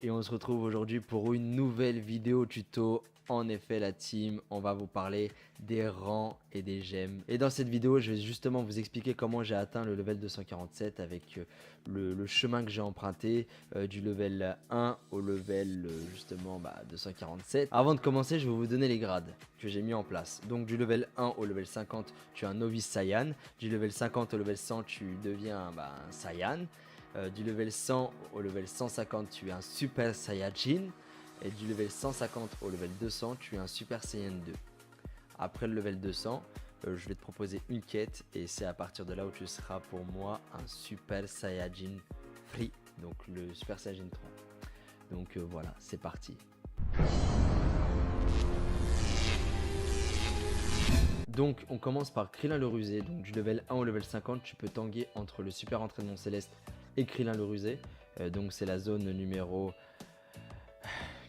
Et on se retrouve aujourd'hui pour une nouvelle vidéo tuto. En effet, la team, on va vous parler des rangs et des gemmes. Et dans cette vidéo, je vais justement vous expliquer comment j'ai atteint le level 247 avec le chemin que j'ai emprunté du level 1 au level justement 247. Avant de commencer, je vais vous donner les grades que j'ai mis en place. Donc du level 1 au level 50, tu es un novice Saiyan. Du level 50 au level 100, tu deviens un Saiyan. Du level 100 au level 150, tu es un Super Saiyajin. Et du level 150 au level 200, tu es un Super Saiyan 2. Après le level 200, je vais te proposer une quête. Et c'est à partir de là où tu seras pour moi un Super Saiyajin Free. Donc le Super Saiyajin 3. Donc voilà, c'est parti. Donc on commence par Krillin le rusé. Donc du level 1 au level 50, tu peux tanguer entre le super entraînement céleste et Krillin le rusé. Donc c'est la zone numéro,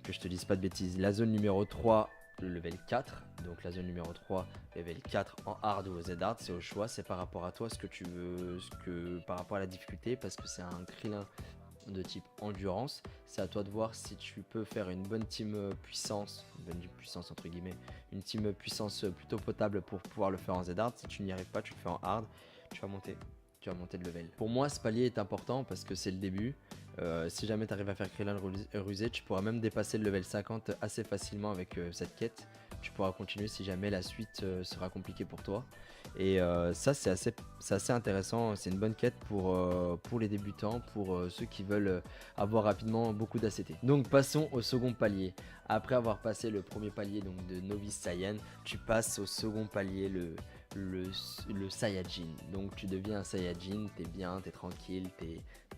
que je te dise pas de bêtises, la zone numéro 3, le level 4. Donc la zone numéro 3, level 4 en hard ou au Z hard, c'est au choix, c'est par rapport à toi ce que tu veux, par rapport à la difficulté, parce que c'est un Krillin de type endurance. C'est à toi de voir si tu peux faire une bonne team puissance, une bonne puissance entre guillemets, une team puissance plutôt potable pour pouvoir le faire en Z hard. Si tu n'y arrives pas, tu le fais en hard, tu vas monter de level. Pour moi, ce palier est important parce que c'est le début. Si jamais tu arrives à faire Krillin le rusé, tu pourras même dépasser le level 50 assez facilement avec cette quête. Tu pourras continuer si jamais la suite sera compliquée pour toi. Et ça, c'est assez intéressant. C'est une bonne quête pour les débutants, pour ceux qui veulent avoir rapidement beaucoup d'ACT. Donc passons au second palier. Après avoir passé le premier palier donc de novice Saiyan, tu passes au second palier, le Saiyajin. Donc tu deviens un Saiyajin, t'es bien, t'es tranquille,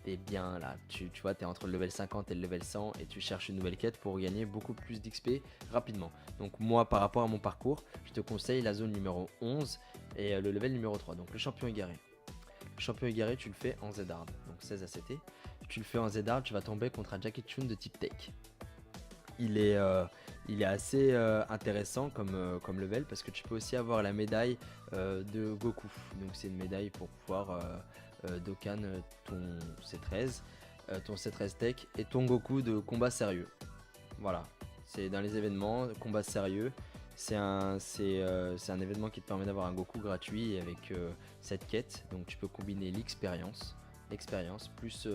t'es bien là. Tu vois, t'es entre le level 50 et le level 100 et tu cherches une nouvelle quête pour gagner beaucoup plus d'XP rapidement. Donc moi, par rapport à mon parcours, je te conseille la zone numéro 11 et le level numéro 3, donc le champion égaré. Le champion égaré, tu le fais en Z hard, donc 16 ACT. Tu le fais en Z hard, tu vas tomber contre un Jackie Chun de type Tech. Il est assez intéressant comme level parce que tu peux aussi avoir la médaille de Goku. Donc c'est une médaille pour pouvoir Dokkan ton C13 Tech et ton Goku de combat sérieux. Voilà, c'est dans les événements, combat sérieux. C'est un événement qui te permet d'avoir un Goku gratuit avec cette quête. Donc tu peux combiner l'expérience plus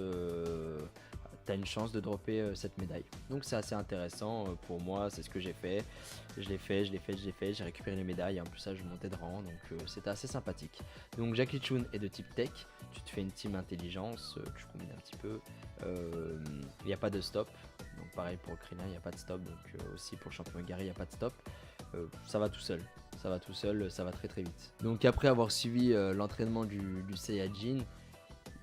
t'as une chance de dropper cette médaille. Donc c'est assez intéressant pour moi, c'est ce que j'ai fait. J'ai récupéré les médailles, en plus ça je montais de rang, donc c'était assez sympathique. Donc Jackie Chun est de type tech, tu te fais une team intelligence, tu combines un petit peu, il n'y a pas de stop, donc pareil pour Krillin, il n'y a pas de stop, donc aussi pour le champion Gary, il n'y a pas de stop, ça va tout seul. Ça va très vite. Donc après avoir suivi l'entraînement du Saiyajin,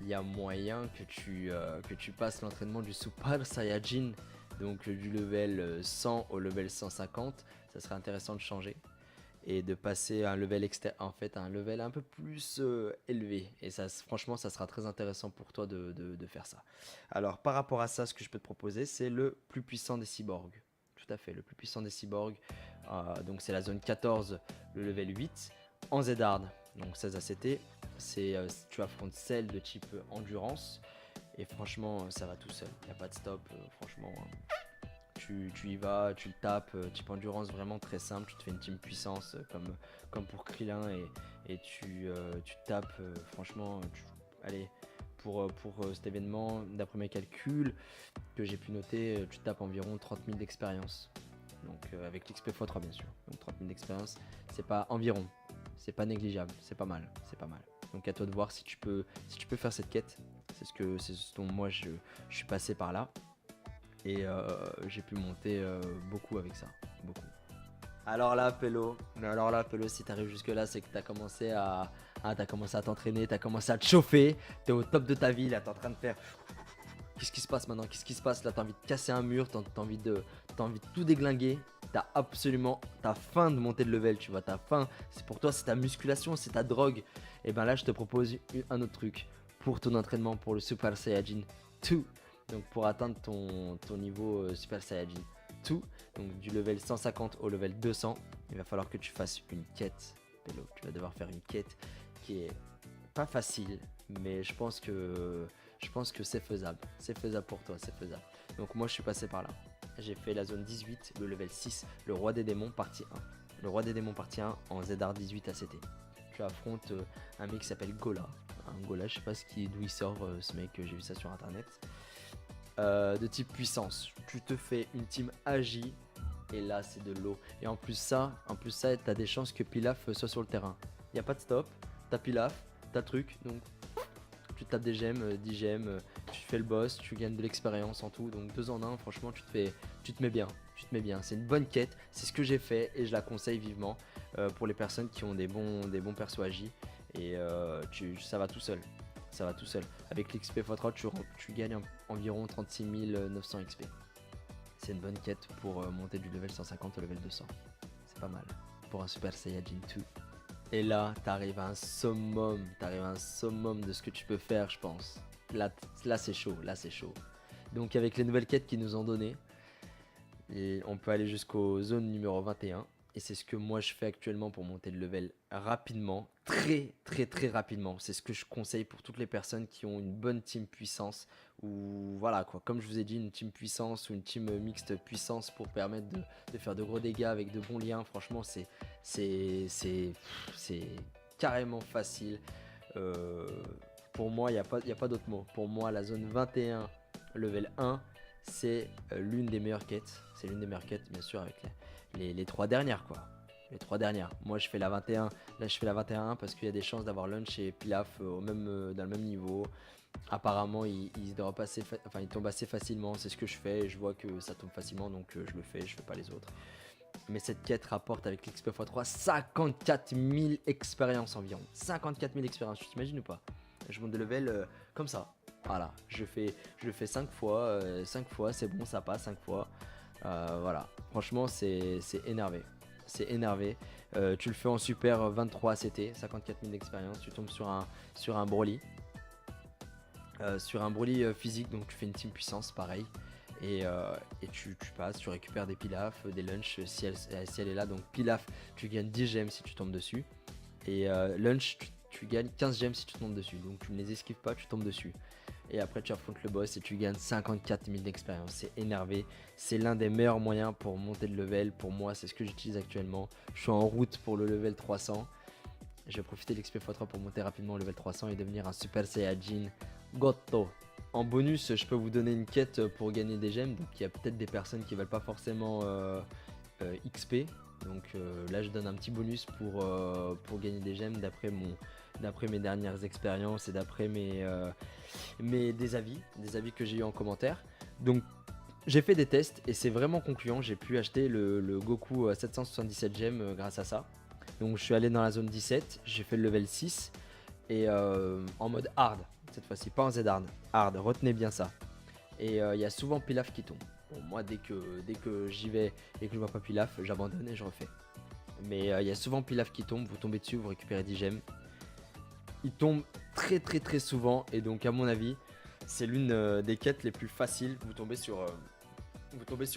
il y a moyen que tu passes l'entraînement du Super Saiyajin, donc du level 100 au level 150. Ça serait intéressant de changer et de passer à un level en fait à un level un peu plus élevé. Et ça, franchement, ça sera très intéressant pour toi de faire ça. Alors par rapport à ça, ce que je peux te proposer, c'est le plus puissant des cyborgs. Tout à fait, le plus puissant des cyborgs. Donc c'est la zone 14, le level 8 en Z hard, donc 16 ACT. Tu affrontes celle de type endurance et franchement ça va tout seul, il n'y a pas de stop, franchement tu y vas, tu le tapes, type endurance vraiment très simple, tu te fais une team puissance comme pour Krillin et tu tapes, franchement, allez, pour cet événement, d'après mes calculs que j'ai pu noter, tu tapes environ 30 000 d'expérience. Donc avec l'XP x3 bien sûr. Donc 30 000 d'expérience, c'est pas environ, c'est pas négligeable, c'est pas mal, c'est pas mal. Donc à toi de voir si tu peux faire cette quête. C'est ce dont moi je suis passé par là et j'ai pu monter beaucoup avec ça, beaucoup. Alors là, Pelo, si t'arrives jusque là, c'est que t'as commencé à t'entraîner, t'as commencé à te chauffer, t'es au top de ta vie, là, t'es en train de faire. Qu'est-ce qui se passe maintenant? Qu'est-ce qui se passe là? T'as envie de casser un mur, t'as envie de tout déglinguer. T'as faim de monter de level, tu vois, t'as faim. C'est pour toi, c'est ta musculation, c'est ta drogue. Et ben là, je te propose un autre truc pour ton entraînement, pour le Super Saiyajin 2. Donc pour atteindre ton niveau Super Saiyajin 2, donc du level 150 au level 200, il va falloir que tu fasses une quête. Pélo, tu vas devoir faire une quête qui est pas facile, mais je pense que c'est faisable. C'est faisable pour toi, c'est faisable. Donc moi je suis passé par là. J'ai fait la zone 18, le level 6, le roi des démons partie 1. Le roi des démons partie 1 en ZR 18 ACT. Tu affrontes un mec qui s'appelle Gola. Un Gola, je sais pas d'où il sort ce mec, j'ai vu ça sur internet. De type puissance. Tu te fais une team AJ et là c'est de l'eau. Et en plus ça, t'as des chances que Pilaf soit sur le terrain. Il n'y a pas de stop, t'as Pilaf, t'as truc, donc tu tapes des gemmes, 10 gemmes, tu fais le boss, tu gagnes de l'expérience en tout, donc 2 en 1, franchement tu te mets bien, c'est une bonne quête, c'est ce que j'ai fait et je la conseille vivement pour les personnes qui ont des bons persos AJ et ça va tout seul, avec l'XP x3 tu gagnes environ 36 900 XP, c'est une bonne quête pour monter du level 150 au level 200, c'est pas mal pour un Super Saiyajin 2. Et là, t'arrives à un summum de ce que tu peux faire, je pense. Là c'est chaud, Donc avec les nouvelles quêtes qu'ils nous ont données, on peut aller jusqu'aux zones numéro 21. Et c'est ce que moi je fais actuellement pour monter le level rapidement, très rapidement. C'est ce que je conseille pour toutes les personnes qui ont une bonne team puissance. Ou voilà quoi, comme je vous ai dit, une team puissance ou une team mixte puissance pour permettre de faire de gros dégâts avec de bons liens. Franchement, c'est carrément facile. Pour moi, il n'y a pas d'autre mot. Pour moi, la zone 21, level 1, c'est l'une des meilleures quêtes. C'est l'une des meilleures quêtes, bien sûr, avec les 3 dernières, quoi. Les 3 dernières. Moi, je fais la 21. Là, je fais la 21 parce qu'il y a des chances d'avoir Lunch et Pilaf dans le même niveau. Apparemment, il tombe assez facilement. C'est ce que je fais. Et je vois que ça tombe facilement, donc je le fais. Je fais pas les autres. Mais cette quête rapporte avec l'XP x3 54 000 expériences environ. 54 000 expériences, tu t'imagines ou pas? Je monte de level comme ça. Voilà, je le fais 5 fois. 5 fois, c'est bon, ça passe 5 fois. Voilà, franchement, c'est énervé. C'est énervé. Tu le fais en super 23 ACT, 54 000 d'expérience. Tu tombes sur un Broly. Sur un Broly physique, donc tu fais une team puissance, pareil. Et tu passes, tu récupères des Pilaf, des Lunch si elle est là. Donc Pilaf, tu gagnes 10 gemmes si tu tombes dessus. Et Lunch, tu gagnes 15 gemmes si tu tombes dessus. Donc tu ne les esquives pas, tu tombes dessus. Et après tu affrontes le boss et tu gagnes 54 000 d'expérience. C'est énervé. C'est l'un des meilleurs moyens pour monter de level. Pour moi, c'est ce que j'utilise actuellement. Je suis en route pour le level 300. Je vais profiter de l'XP x3 pour monter rapidement au level 300 et devenir un Super Saiyajin Goto. En bonus, je peux vous donner une quête pour gagner des gemmes. Donc il y a peut-être des personnes qui veulent pas forcément XP. Donc là je donne un petit bonus pour gagner des gemmes d'après mes dernières expériences et d'après des avis que j'ai eu en commentaire. Donc j'ai fait des tests et c'est vraiment concluant. J'ai pu acheter le Goku 777 gemmes grâce à ça. Donc je suis allé dans la zone 17, j'ai fait le level 6 et en mode hard cette fois-ci, pas en Z hard, retenez bien ça. Et il y a souvent Pilaf qui tombe. Bon, moi dès que j'y vais et que je vois pas Pilaf, j'abandonne et je refais. Mais il y a souvent Pilaf qui tombe, vous tombez dessus, vous récupérez 10 gemmes. Il tombe très souvent et donc à mon avis c'est l'une des quêtes les plus faciles. Vous tombez sur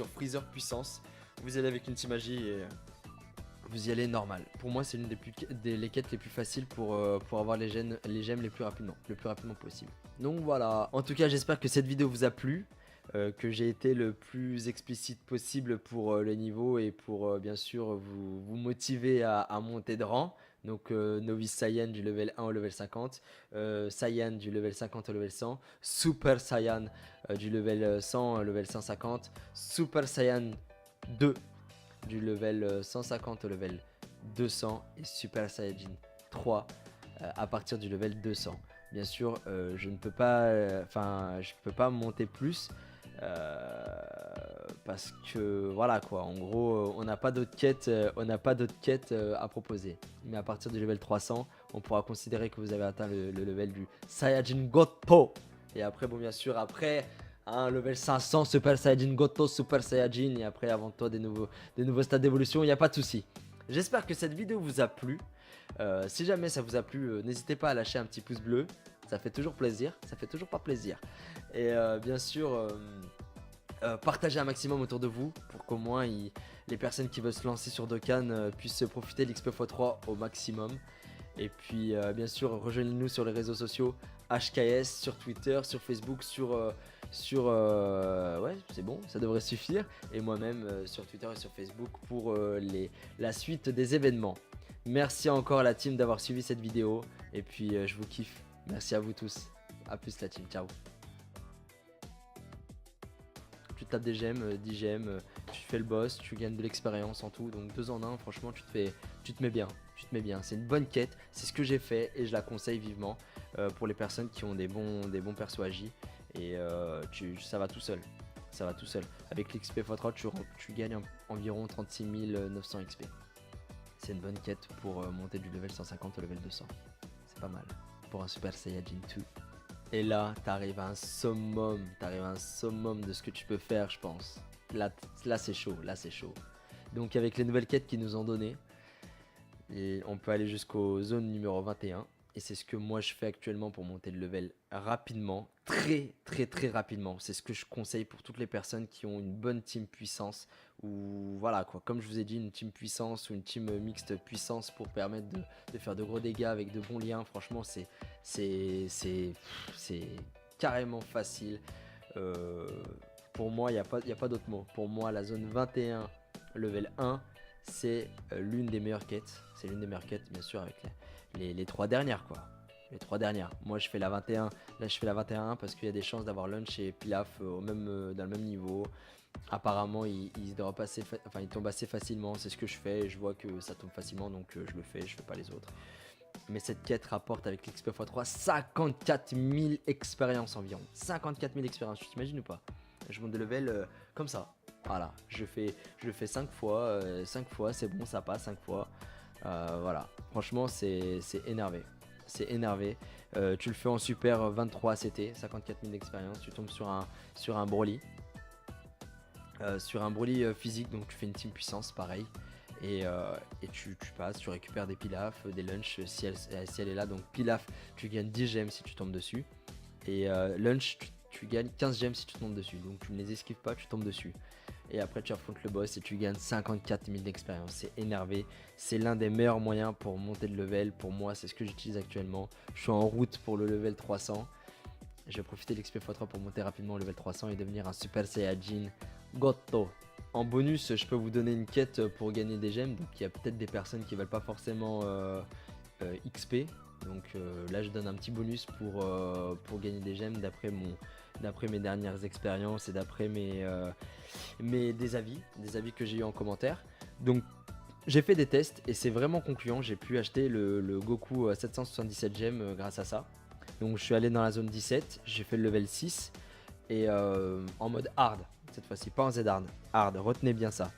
Freezer puissance, vous allez avec une team magie et vous y allez normal. Pour moi c'est l'une des quêtes les plus faciles pour avoir les gemmes le plus rapidement possible. Donc voilà, en tout cas j'espère que cette vidéo vous a plu. Que j'ai été le plus explicite possible pour les niveaux et pour bien sûr vous motiver à monter de rang. Donc Novice Saiyan du level 1 au level 50, Saiyan du level 50 au level 100, Super Saiyan du level 100 au level 150, Super Saiyan 2 du level 150 au level 200 et Super Saiyajin 3 à partir du level 200. Bien sûr, je ne peux pas, je peux pas monter plus. Parce que voilà quoi, en gros on n'a pas d'autres quêtes, à proposer. Mais à partir du level 300 on pourra considérer que vous avez atteint le level du Saiyajin Goto. Et après bon bien sûr après level 500 Super Saiyajin Goto, Super Saiyajin. Et après avant toi des nouveaux stades d'évolution, il n'y a pas de souci. J'espère que cette vidéo vous a plu. Si jamais ça vous a plu, n'hésitez pas à lâcher un petit pouce bleu. Ça fait toujours plaisir, ça fait toujours pas plaisir. Et bien sûr, partagez un maximum autour de vous pour qu'au moins les personnes qui veulent se lancer sur Dokkan puissent profiter de l'XP x3 au maximum. Et puis bien sûr, rejoignez-nous sur les réseaux sociaux HKS sur Twitter, sur Facebook, ouais, c'est bon, ça devrait suffire. Et moi-même sur Twitter et sur Facebook pour la suite des événements. Merci encore à la team d'avoir suivi cette vidéo. Et puis je vous kiffe. Merci à vous tous. A plus la team, ciao. Tu tapes des gemmes, 10 gemmes, tu fais le boss, tu gagnes de l'expérience en tout. Donc 2 en 1, franchement, tu te mets bien. Tu te mets bien. C'est une bonne quête, c'est ce que j'ai fait et je la conseille vivement pour les personnes qui ont des bons persos agi. Et ça va tout seul. Ça va tout seul. Avec l'XP x3, tu gagnes environ 36 900 XP. C'est une bonne quête pour monter du level 150 au level 200. C'est pas mal. Pour un Super Saiyajin 2. Et là, t'arrives à un summum. De ce que tu peux faire, je pense. Là c'est chaud. Là, c'est chaud. Donc, avec les nouvelles quêtes qu'ils nous ont données, on peut aller jusqu'aux zones numéro 21. Et c'est ce que moi je fais actuellement pour monter le level rapidement, très rapidement. C'est ce que je conseille pour toutes les personnes qui ont une bonne team puissance ou voilà quoi, comme je vous ai dit, une team puissance ou une team mixte puissance pour permettre de faire de gros dégâts avec de bons liens. Franchement, c'est carrément facile. Pour moi, il n'y a pas d'autre mot. Pour moi, la zone 21, level 1, c'est l'une des meilleures quêtes. C'est l'une des meilleures quêtes, bien sûr, avec les 3 dernières quoi. Les 3 dernières. Moi je fais la 21. Là je fais la 21 parce qu'il y a des chances d'avoir Lunch et Pilaf dans le même niveau. Apparemment ils tombent assez facilement. C'est ce que je fais et je vois que ça tombe facilement donc je le fais, je fais pas les autres. Mais cette quête rapporte avec l'XP x3 54 000 expériences environ. 54 000 expériences, tu t'imagines ou pas? Je monte de level comme ça. Voilà, je le fais 5 fois, 5 fois, c'est bon, ça passe 5 fois. Voilà, franchement c'est énervé. C'est énervé. Tu le fais en super 23 ACT, 54 000 d'expérience. Tu tombes sur un Broly. Sur un Broly physique, donc tu fais une team puissance, pareil. Et tu passes, tu récupères des Pilaf, des Lunch si elle est là. Donc Pilaf, tu gagnes 10 gemmes si tu tombes dessus. Et Lunch, tu gagnes 15 gemmes si tu tombes dessus. Donc tu ne les esquives pas, tu tombes dessus. Et après tu affrontes le boss et tu gagnes 54 000 d'expérience. C'est énervé. C'est l'un des meilleurs moyens pour monter de level. Pour moi, c'est ce que j'utilise actuellement. Je suis en route pour le level 300. Je vais profiter de l'XP x3 pour monter rapidement au level 300 et devenir un Super Saiyajin Goto. En bonus, je peux vous donner une quête pour gagner des gemmes. Donc il y a peut-être des personnes qui veulent pas forcément XP. Donc là je donne un petit bonus pour gagner des gemmes d'après mes dernières expériences et d'après des avis que j'ai eu en commentaire. Donc j'ai fait des tests et c'est vraiment concluant. J'ai pu acheter le Goku 777 gemmes grâce à ça. Donc je suis allé dans la zone 17, j'ai fait le level 6 et en mode hard cette fois-ci, pas en Z hard, retenez bien ça.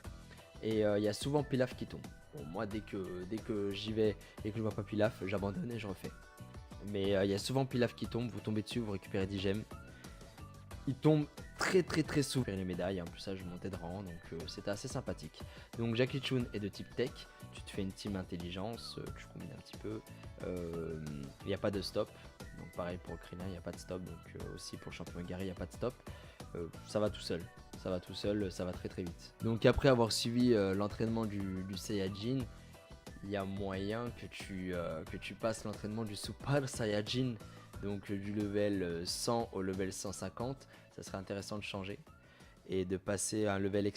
Et il y a souvent Pilaf qui tombe. Bon, moi dès que j'y vais et que je vois pas Pilaf, j'abandonne et je refais. Mais il y a souvent Pilaf qui tombe, vous tombez dessus, vous récupérez 10 gemmes. Il tombe très souvent les médailles, en plus ça je montais de rang, donc c'était assez sympathique. Donc Jackie Chun est de type tech, tu te fais une team intelligence, tu combines un petit peu, il n'y a pas de stop, donc pareil pour Krillin, il n'y a pas de stop, donc aussi pour le champion Gary il n'y a pas de stop, ça va tout seul, ça va très vite. Donc après avoir suivi l'entraînement du Saiyajin, il y a moyen que tu passes l'entraînement du Super Saiyajin, donc du level 100 au level 150, ça serait intéressant de changer et de passer à un level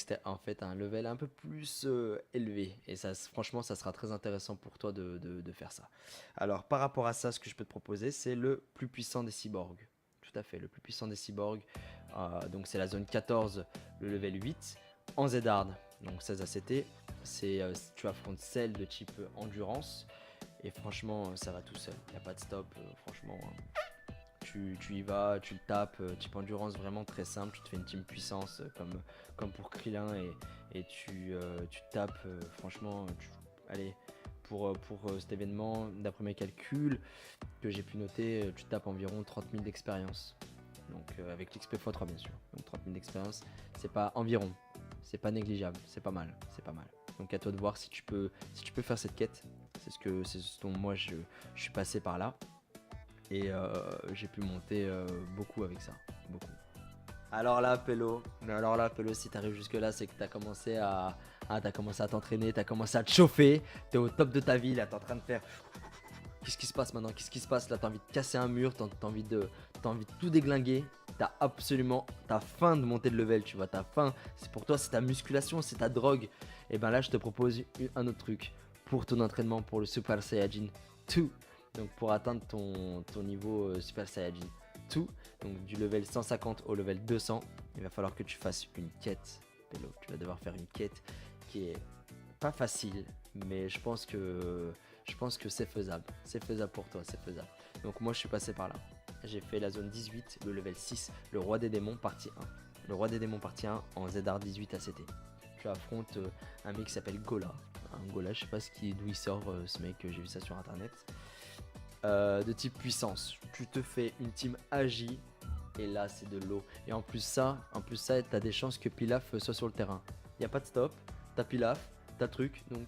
un level un peu plus élevé. Et ça, franchement, ça sera très intéressant pour toi de faire ça. Alors, par rapport à ça, ce que je peux te proposer, c'est le plus puissant des cyborgs. Tout à fait, le plus puissant des cyborgs. Donc, c'est la zone 14, le level 8, en Z-Hard, donc 16 ACT. Tu affrontes celle de type endurance. Et franchement, ça va tout seul. Il n'y a pas de stop. Franchement, tu y vas, tu le tapes. Type endurance vraiment très simple. Tu te fais une team puissance comme pour Krillin et tu tapes. Franchement, allez, pour cet événement, d'après mes calculs que j'ai pu noter, tu tapes environ 30 000 d'expérience. Donc avec l'XP x3 bien sûr. Donc 30 000 d'expérience, c'est pas environ. C'est pas négligeable, c'est pas mal. Donc à toi de voir si tu peux faire cette quête. C'est ce dont moi je suis passé par là. Et j'ai pu monter beaucoup avec ça. Beaucoup. Alors là, Pello, si t'arrives jusque là, c'est que t'as commencé à t'entraîner, t'as commencé à te chauffer, t'es au top de ta vie, là, t'es en train de faire Qu'est-ce qui se passe maintenant? Qu'est-ce qui se passe là? T'as envie de casser un mur, t'as envie de tout déglinguer. T'as faim de monter de level, tu vois, t'as faim. C'est pour toi, c'est ta musculation, c'est ta drogue. Et ben là, je te propose un autre truc pour ton entraînement, pour le Super Saiyajin 2. Donc pour atteindre ton niveau Super Saiyajin 2, donc du level 150 au level 200, il va falloir que tu fasses une quête. Pélo, tu vas devoir faire une quête qui est pas facile, mais je pense que c'est faisable. C'est faisable pour toi, c'est faisable. Donc moi je suis passé par là. J'ai fait la zone 18, le level 6, le roi des démons partie 1. Le roi des démons partie 1 en ZR 18 ACT. Tu affrontes un mec qui s'appelle Gola. Un Gola, je sais pas d'où il sort ce mec, j'ai vu ça sur internet. De type puissance. Tu te fais une team AJ et là c'est de l'eau. Et en plus ça, t'as des chances que Pilaf soit sur le terrain. Il n'y a pas de stop, t'as Pilaf, t'as truc, donc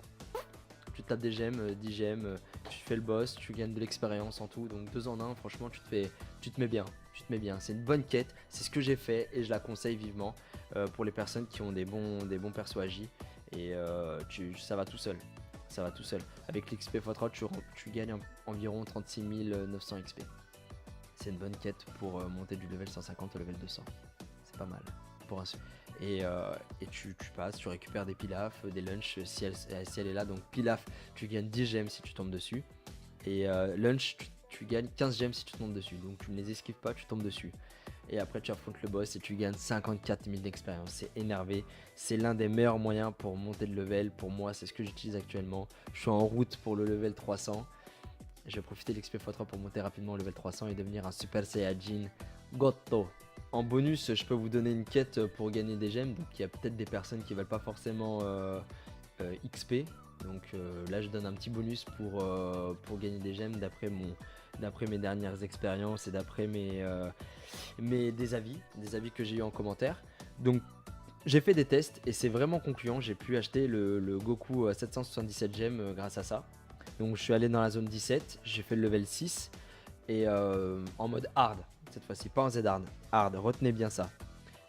tu tapes des gemmes, 10 gemmes, tu fais le boss, tu gagnes de l'expérience en tout, donc 2 en 1, franchement tu te mets bien, c'est une bonne quête, c'est ce que j'ai fait et je la conseille vivement pour les personnes qui ont des bons persos AJ et ça va tout seul, avec l'XP x3 tu gagnes environ 36 900 XP, c'est une bonne quête pour monter du level 150 au level 200, c'est pas mal pour un. Et tu passes, tu récupères des pilafs, des lunchs si elle est là. Donc pilaf, tu gagnes 10 gemmes si tu tombes dessus. Et lunch, tu gagnes 15 gemmes si tu tombes dessus. Donc tu ne les esquives pas, tu tombes dessus. Et après tu affrontes le boss et tu gagnes 54 000 d'expérience. C'est énervé. C'est l'un des meilleurs moyens pour monter de level. Pour moi, c'est ce que j'utilise actuellement. Je suis en route pour le level 300. Je vais profiter de l'XP x3 pour monter rapidement au level 300 et devenir un Super Saiyajin Goto. En bonus, je peux vous donner une quête pour gagner des gemmes. Donc il y a peut-être des personnes qui veulent pas forcément XP. Donc là je donne un petit bonus pour gagner des gemmes d'après mes dernières expériences et d'après des avis que j'ai eu en commentaire. Donc j'ai fait des tests et c'est vraiment concluant. J'ai pu acheter le Goku 777 gemmes grâce à ça. Donc je suis allé dans la zone 17, j'ai fait le level 6 et en mode hard. Cette fois-ci, pas en hard, retenez bien ça.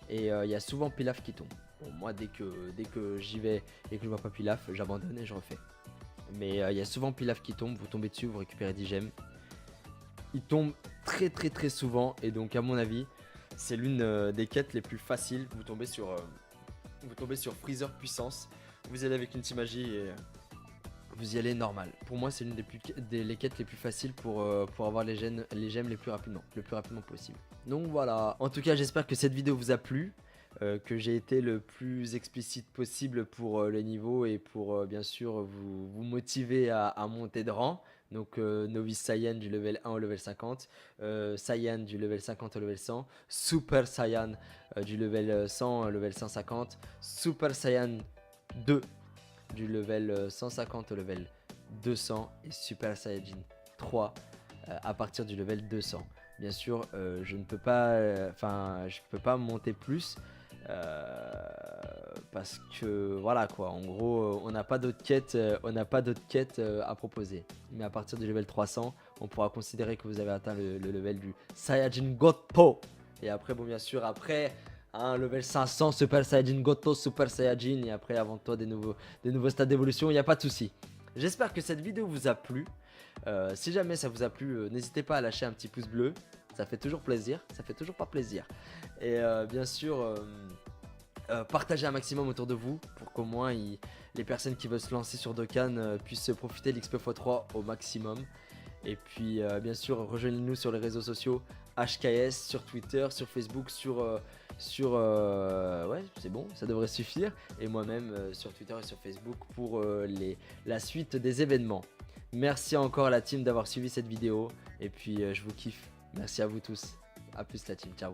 Et il y a souvent Pilaf qui tombe. Bon, moi, dès que j'y vais et que je vois pas Pilaf, j'abandonne et je refais. Mais il y a souvent Pilaf qui tombe, vous tombez dessus, vous récupérez 10 gemmes. Il tombe très souvent et donc à mon avis, c'est l'une des quêtes les plus faciles. Vous tombez sur Freezer puissance, vous y allez avec une team magie et vous y allez normal. Pour moi, c'est l'une des quêtes les plus faciles pour avoir les gemmes le plus rapidement possible. Donc voilà, en tout cas j'espère que cette vidéo vous a plu, que j'ai été le plus explicite possible pour les niveaux et pour bien sûr vous motiver à monter de rang. Donc Novice Saiyan du level 1 au level 50, Saiyan du level 50 au level 100, Super Saiyan du level 100 au level 150, Super Saiyan 2 du level 150 au level 200 et Super Saiyajin 3 à partir du level 200. Bien sûr, je ne peux pas, je peux pas monter plus parce que voilà quoi. En gros, on n'a pas d'autres quêtes, à proposer. Mais à partir du level 300, on pourra considérer que vous avez atteint le level du Saiyajin Goto. Et après, bon, bien sûr, après. Level 500, Super Saiyajin Goto, Super Saiyajin et après avant toi des nouveaux stades d'évolution, il n'y a pas de souci. J'espère que cette vidéo vous a plu. Si jamais ça vous a plu, n'hésitez pas à lâcher un petit pouce bleu, ça fait toujours plaisir, ça fait toujours pas plaisir. Et bien sûr, partagez un maximum autour de vous pour qu'au moins les personnes qui veulent se lancer sur Dokkan puissent profiter de l'XP x3 au maximum. Et puis bien sûr, rejoignez-nous sur les réseaux sociaux HKS, sur Twitter, sur Facebook, ouais, c'est bon, ça devrait suffire. Et moi-même sur Twitter et sur Facebook pour la suite des événements. Merci encore à la team d'avoir suivi cette vidéo. Et puis je vous kiffe. Merci à vous tous. A plus la team, ciao.